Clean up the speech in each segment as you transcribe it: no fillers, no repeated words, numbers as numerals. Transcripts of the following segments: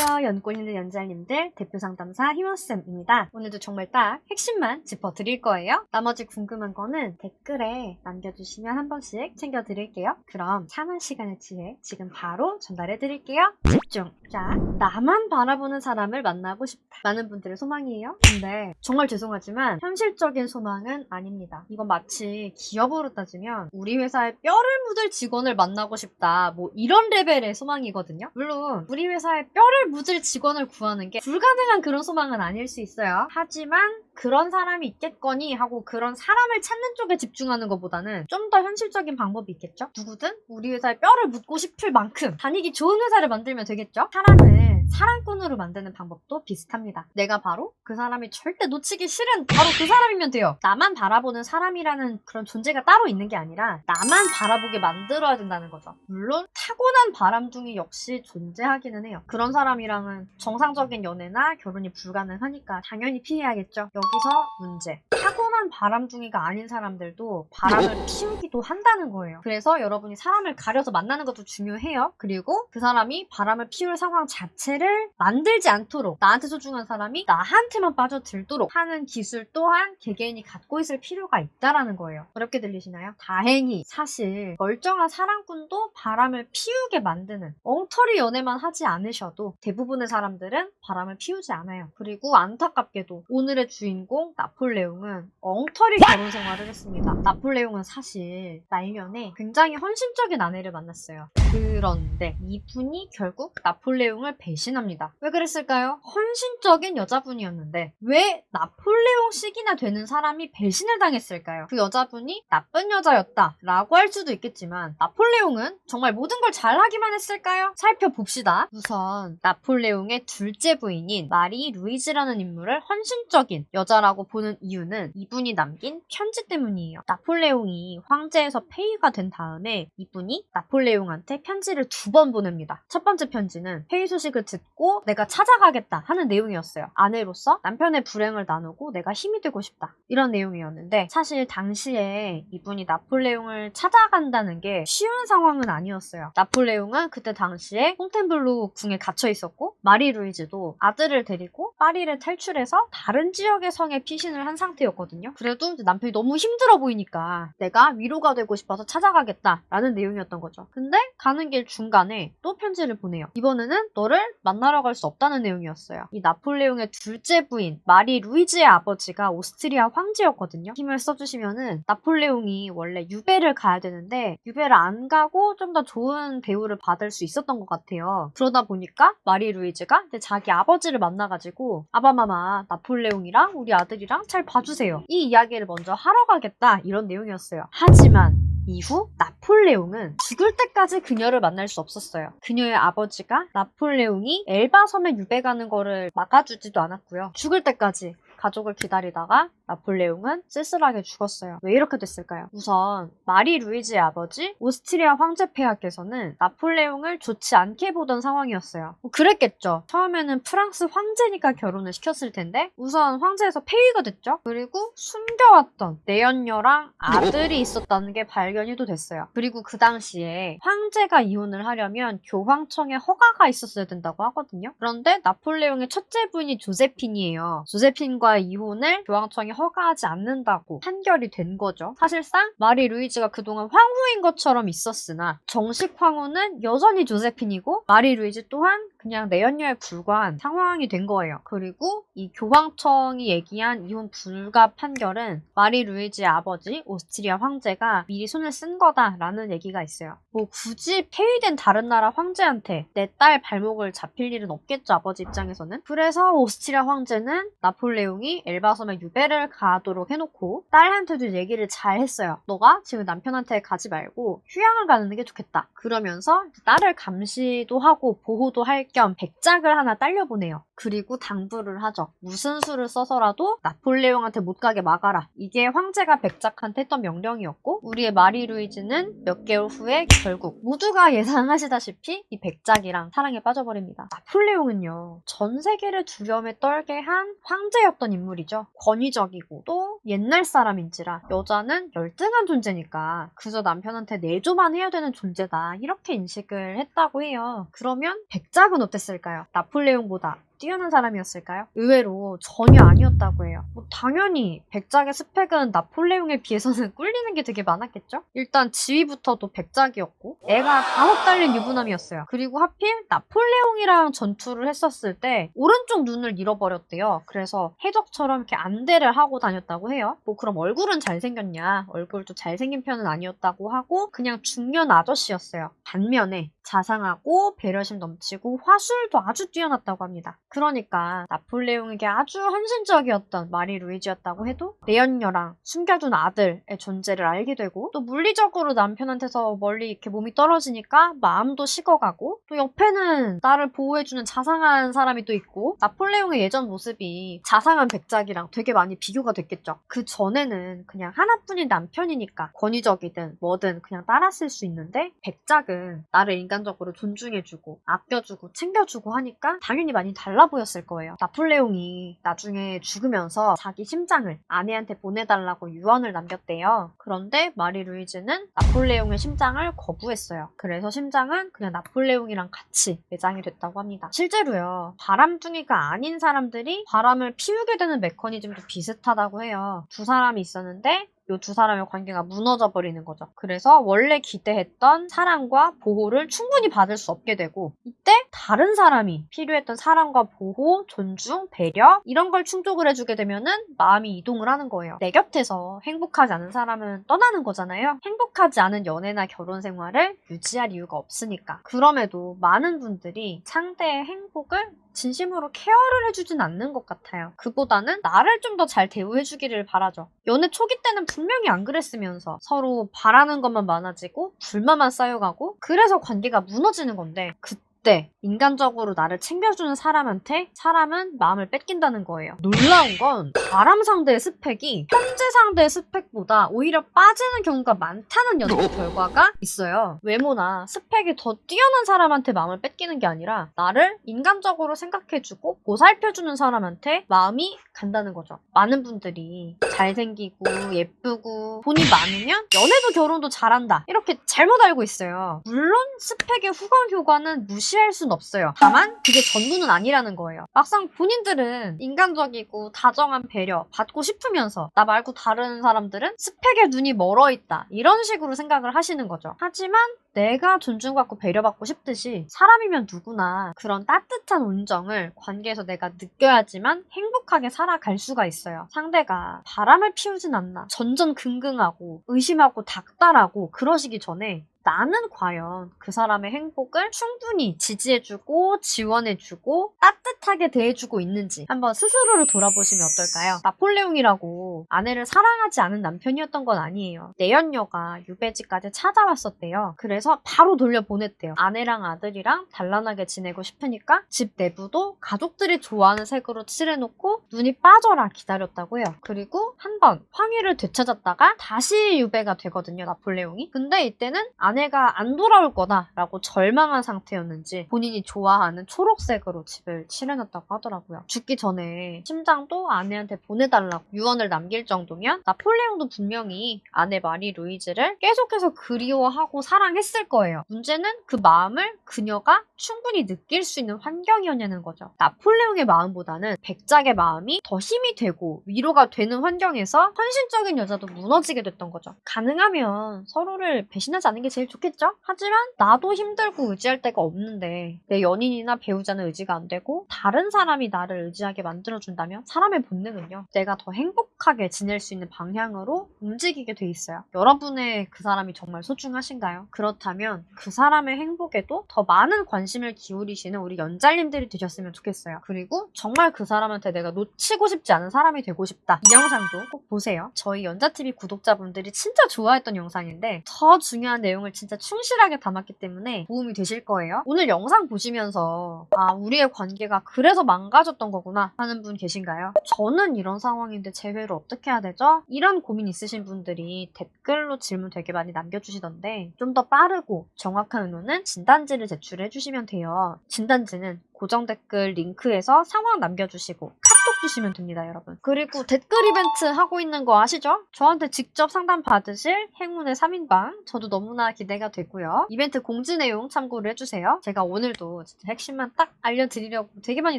안녕하세요. 연골 있는 연잘님들 대표 상담사 희원쌤입니다. 오늘도 정말 딱 핵심만 짚어드릴 거예요. 나머지 궁금한 거는 댓글에 남겨주시면 한 번씩 챙겨드릴게요. 그럼 참은 시간을 취해 지금 바로 전달해드릴게요. 집중! 자, 나만 바라보는 사람을 만나고 싶다. 많은 분들의 소망이에요. 근데 정말 죄송하지만 현실적인 소망은 아닙니다. 이건 마치 기업으로 따지면 우리 회사에 뼈를 묻을 직원을 만나고 싶다. 뭐 이런 레벨의 소망이거든요. 물론 우리 회사에 뼈를 묻을 직원을 구하는 게 불가능한 그런 소망은 아닐 수 있어요. 하지만 그런 사람이 있겠거니 하고 그런 사람을 찾는 쪽에 집중하는 것보다는 좀 더 현실적인 방법이 있겠죠? 누구든 우리 회사에 뼈를 묻고 싶을 만큼 다니기 좋은 회사를 만들면 되겠죠? 사람을 사랑꾼으로 만드는 방법도 비슷합니다. 내가 바로 그 사람이 절대 놓치기 싫은 바로 그 사람이면 돼요. 나만 바라보는 사람이라는 그런 존재가 따로 있는 게 아니라 나만 바라보게 만들어야 된다는 거죠. 물론 타고난 바람둥이 역시 존재하기는 해요. 그런 사람이랑은 정상적인 연애나 결혼이 불가능하니까 당연히 피해야겠죠. 여기서 문제. 타고난 바람둥이가 아닌 사람들도 바람을 피우기도 한다는 거예요. 그래서 여러분이 사람을 가려서 만나는 것도 중요해요. 그리고 그 사람이 바람을 피울 상황 자체를 만들지 않도록 나한테 소중한 사람이 나한테만 빠져들도록 하는 기술 또한 개개인이 갖고 있을 필요가 있다라는 거예요. 어렵게 들리시나요? 다행히 사실 멀쩡한 사랑꾼도 바람을 피우게 만드는 엉터리 연애만 하지 않으셔도 대부분의 사람들은 바람을 피우지 않아요. 그리고 안타깝게도 오늘의 주인공 나폴레옹은 엉터리 결혼 생활을 했습니다. 나폴레옹은 사실 말년에 굉장히 헌신적인 아내를 만났어요. 그런데 이분이 결국 나폴레옹을 배신합니다. 왜 그랬을까요? 헌신적인 여자분이었는데 왜 나폴레옹식이나 되는 사람이 배신을 당했을까요? 그 여자분이 나쁜 여자였다 라고 할 수도 있겠지만 나폴레옹은 정말 모든 걸 잘하기만 했을까요? 살펴봅시다. 우선 나폴레옹의 둘째 부인인 마리 루이즈라는 인물을 헌신적인 여자라고 보는 이유는 이분이 남긴 편지 때문이에요. 나폴레옹이 황제에서 폐위가 된 다음에 이분이 나폴레옹한테 편지를 2번 보냅니다. 첫 번째 편지는 폐위 소식을 듣고 내가 찾아가겠다 하는 내용이었어요. 아내로서 남편의 불행을 나누고 내가 힘이 되고 싶다. 이런 내용이었는데 사실 당시에 이분이 나폴레옹을 찾아간다는 게 쉬운 상황은 아니었어요. 나폴레옹은 그때 당시에 퐁텐블로 궁에 갇혀 있었고 마리 루이즈도 아들을 데리고 파리를 탈출해서 다른 지역의 성에 피신을 한 상태였거든요. 그래도 남편이 너무 힘들어 보이니까 내가 위로가 되고 싶어서 찾아가겠다라는 내용이었던 거죠. 근데 가는 길 중간에 또 편지를 보내요. 이번에는 너를 만나러 갈 수 없다는 내용이었어요. 이 나폴레옹의 둘째 부인 마리 루이즈의 아버지가 오스트리아 황제였거든요. 힘을 써주시면은 나폴레옹이 원래 유배를 가야 되는데 유배를 안 가고 좀 더 좋은 대우를 받을 수 있었던 것 같아요. 그러다 보니까 마리 루이즈가 이제 자기 아버지를 만나가지고 아바마마 나폴레옹이랑 우리 아들이랑 잘 봐주세요. 이 이야기를 먼저 하러 가겠다 이런 내용이었어요. 하지만 이후 나폴레옹은 죽을 때까지 그녀를 만날 수 없었어요. 그녀의 아버지가 나폴레옹이 엘바 섬에 유배 가는 거를 막아주지도 않았고요. 죽을 때까지 가족을 기다리다가 나폴레옹은 쓸쓸하게 죽었어요. 왜 이렇게 됐을까요? 우선 마리 루이즈의 아버지 오스트리아 황제 폐하께서는 나폴레옹을 좋지 않게 보던 상황이었어요. 뭐 그랬겠죠. 처음에는 프랑스 황제니까 결혼을 시켰을 텐데 우선 황제에서 폐위가 됐죠. 그리고 숨겨왔던 내연녀랑 아들이 있었다는 게 발견이 또 됐어요. 그리고 그 당시에 황제가 이혼을 하려면 교황청의 허가가 있었어야 된다고 하거든요. 그런데 나폴레옹의 첫째 부인이 조세핀이에요. 조세핀과의 이혼을 교황청이 허가하지 않는다고 판결이 된 거죠. 사실상 마리 루이즈가 그동안 황후인 것처럼 있었으나 정식 황후는 여전히 조세핀이고 마리 루이즈 또한 그냥 내연녀에 불과한 상황이 된 거예요. 그리고 이 교황청이 얘기한 이혼 불가 판결은 마리 루이즈의 아버지 오스트리아 황제가 미리 손을 쓴 거다라는 얘기가 있어요. 뭐 굳이 폐위된 다른 나라 황제한테 내 딸 발목을 잡힐 일은 없겠죠, 아버지 입장에서는. 그래서 오스트리아 황제는 나폴레옹이 엘바섬에 유배를 가도록 해놓고 딸한테도 얘기를 잘 했어요. 너가 지금 남편한테 가지 말고 휴양을 가는 게 좋겠다. 그러면서 딸을 감시도 하고 보호도 할 겸 백작을 하나 딸려보내요. 그리고 당부를 하죠. 무슨 수를 써서라도 나폴레옹한테 못 가게 막아라. 이게 황제가 백작한테 했던 명령이었고 우리의 마리 루이즈는 몇 개월 후에 결국 모두가 예상하시다시피 이 백작이랑 사랑에 빠져버립니다. 나폴레옹은요. 전 세계를 두려움에 떨게 한 황제였던 인물이죠. 권위적이고 또 옛날 사람인지라 여자는 열등한 존재니까 그저 남편한테 내조만 해야 되는 존재다. 이렇게 인식을 했다고 해요. 그러면 백작은 스펙은 어땠을까요? 나폴레옹보다 뛰어난 사람이었을까요? 의외로 전혀 아니었다고 해요. 당연히 백작의 스펙은 나폴레옹에 비해서는 꿀리는 게 되게 많았겠죠? 일단 지위부터도 백작이었고 애가 5 달린 유부남이었어요. 그리고 하필 나폴레옹이랑 전투를 했었을 때 오른쪽 눈을 잃어버렸대요. 그래서 해적처럼 이렇게 안대를 하고 다녔다고 해요. 그럼 얼굴은 잘생겼냐? 얼굴도 잘생긴 편은 아니었다고 하고 그냥 중년 아저씨였어요. 반면에 자상하고 배려심 넘치고 화술도 아주 뛰어났다고 합니다. 그러니까 나폴레옹에게 아주 헌신적이었던 마리 루이지였다고 해도 내연녀랑 숨겨둔 아들의 존재를 알게 되고 또 물리적으로 남편한테서 멀리 이렇게 몸이 떨어지니까 마음도 식어가고 또 옆에는 나를 보호해주는 자상한 사람이 또 있고 나폴레옹의 예전 모습이 자상한 백작이랑 되게 많이 비교가 됐겠죠. 그 전에는 그냥 하나뿐인 남편이니까 권위적이든 뭐든 그냥 따랐을 수 있는데 백작은 나를 인간적으로 존중해주고 아껴주고 챙겨주고 하니까 당연히 많이 달라 보였을 거예요. 나폴레옹이 나중에 죽으면서 자기 심장을 아내한테 보내달라고 유언을 남겼대요. 그런데 마리 루이즈는 나폴레옹의 심장을 거부했어요. 그래서 심장은 그냥 나폴레옹이랑 같이 매장이 됐다고 합니다. 실제로요, 바람둥이가 아닌 사람들이 바람을 피우게 되는 메커니즘도 비슷하다고 해요. 두 사람이 있었는데 이 두 사람의 관계가 무너져 버리는 거죠. 그래서 원래 기대했던 사랑과 보호를 충분히 받을 수 없게 되고 이때 다른 사람이 필요했던 사랑과 보호, 존중, 배려 이런 걸 충족을 해주게 되면은 마음이 이동을 하는 거예요. 내 곁에서 행복하지 않은 사람은 떠나는 거잖아요. 행복하지 않은 연애나 결혼 생활을 유지할 이유가 없으니까. 그럼에도 많은 분들이 상대의 행복을 진심으로 케어를 해주진 않는 것 같아요. 그보다는 나를 좀 더 잘 대우해주기를 바라죠. 연애 초기 때는 분명히 안 그랬으면서 서로 바라는 것만 많아지고 불만만 쌓여가고 그래서 관계가 무너지는 건데 그때 인간적으로 나를 챙겨주는 사람한테 사람은 마음을 뺏긴다는 거예요. 놀라운 건 바람 상대의 스펙이 현재 상대의 스펙보다 오히려 빠지는 경우가 많다는 연구 결과가 있어요. 외모나 스펙이 더 뛰어난 사람한테 마음을 뺏기는 게 아니라 나를 인간적으로 생각해주고 보살펴주는 사람한테 마음이 간다는 거죠. 많은 분들이 잘생기고 예쁘고 돈이 많으면 연애도 결혼도 잘한다 이렇게 잘못 알고 있어요. 물론 스펙의 후광 효과는 무시할 순 없어요. 다만 그게 전부는 아니라는 거예요. 막상 본인들은 인간적이고 다정한 배려 받고 싶으면서 나 말고 다른 사람들은 스펙에 눈이 멀어 있다 이런 식으로 생각을 하시는 거죠. 하지만 내가 존중받고 배려받고 싶듯이 사람이면 누구나 그런 따뜻한 온정을 관계에서 내가 느껴야지만 행복하게 살아갈 수가 있어요. 상대가 바람을 피우진 않나 전전긍긍하고 의심하고 닥달하고 그러시기 전에 나는 과연 그 사람의 행복을 충분히 지지해주고 지원해주고 따뜻하게 대해주고 있는지 한번 스스로를 돌아보시면 어떨까요? 나폴레옹이라고 아내를 사랑하지 않은 남편이었던 건 아니에요. 내연녀가 유배지까지 찾아왔었대요. 그래서 바로 돌려보냈대요. 아내랑 아들이랑 단란하게 지내고 싶으니까 집 내부도 가족들이 좋아하는 색으로 칠해놓고 눈이 빠져라 기다렸다고 해요. 그리고 한 번 황위를 되찾았다가 다시 유배가 되거든요, 나폴레옹이. 근데 이때는 아내가 안 돌아올 거다라고 절망한 상태였는지 본인이 좋아하는 초록색으로 집을 칠해놨다고 하더라고요. 죽기 전에 심장도 아내한테 보내달라고 유언을 남길 정도면 나폴레옹도 분명히 아내 마리 루이즈를 계속해서 그리워하고 사랑했을 거예요. 문제는 그 마음을 그녀가 충분히 느낄 수 있는 환경이었냐는 거죠. 나폴레옹의 마음보다는 백작의 마음이 더 힘이 되고 위로가 되는 환경에서 헌신적인 여자도 무너지게 됐던 거죠. 가능하면 서로를 배신하지 않는 게 제일 좋겠죠? 하지만 나도 힘들고 의지할 데가 없는데 내 연인이나 배우자는 의지가 안 되고 다른 사람이 나를 의지하게 만들어준다면 사람의 본능은요, 내가 더 행복하게 지낼 수 있는 방향으로 움직이게 돼 있어요. 여러분의 그 사람이 정말 소중하신가요? 그렇다면 그 사람의 행복에도 더 많은 관심을 기울이시는 우리 연잘님들이 되셨으면 좋겠어요. 그리고 정말 그 사람한테 내가 놓치고 싶지 않은 사람이 되고 싶다. 이 영상도 꼭 보세요. 저희 연자TV 구독자분들이 진짜 좋아했던 영상인데 더 중요한 내용을 진짜 충실하게 담았기 때문에 도움이 되실 거예요. 오늘 영상 보시면서 우리의 관계가 그래서 망가졌던 거구나 하는 분 계신가요? 저는 이런 상황인데 재회를 어떻게 해야 되죠? 이런 고민 있으신 분들이 댓글로 질문 되게 많이 남겨주시던데 좀 더 빠르고 정확한 의논은 진단지를 제출해 주시면 돼요. 진단지는 고정 댓글 링크에서 상황 남겨주시고 카톡 주시면 됩니다, 여러분. 그리고 댓글 이벤트 하고 있는 거 아시죠? 저한테 직접 상담 받으실 행운의 3인방 저도 너무나 기대가 되고요. 이벤트 공지 내용 참고를 해주세요. 제가 오늘도 진짜 핵심만 딱 알려드리려고 되게 많이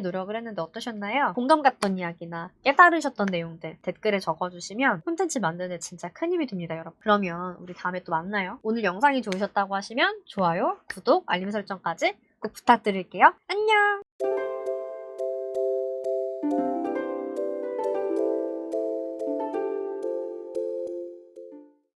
노력을 했는데 어떠셨나요? 공감 갔던 이야기나 깨달으셨던 내용들 댓글에 적어주시면 콘텐츠 만드는 데 진짜 큰 힘이 됩니다, 여러분. 그러면 우리 다음에 또 만나요. 오늘 영상이 좋으셨다고 하시면 좋아요, 구독, 알림 설정까지 꼭 부탁드릴게요. 안녕!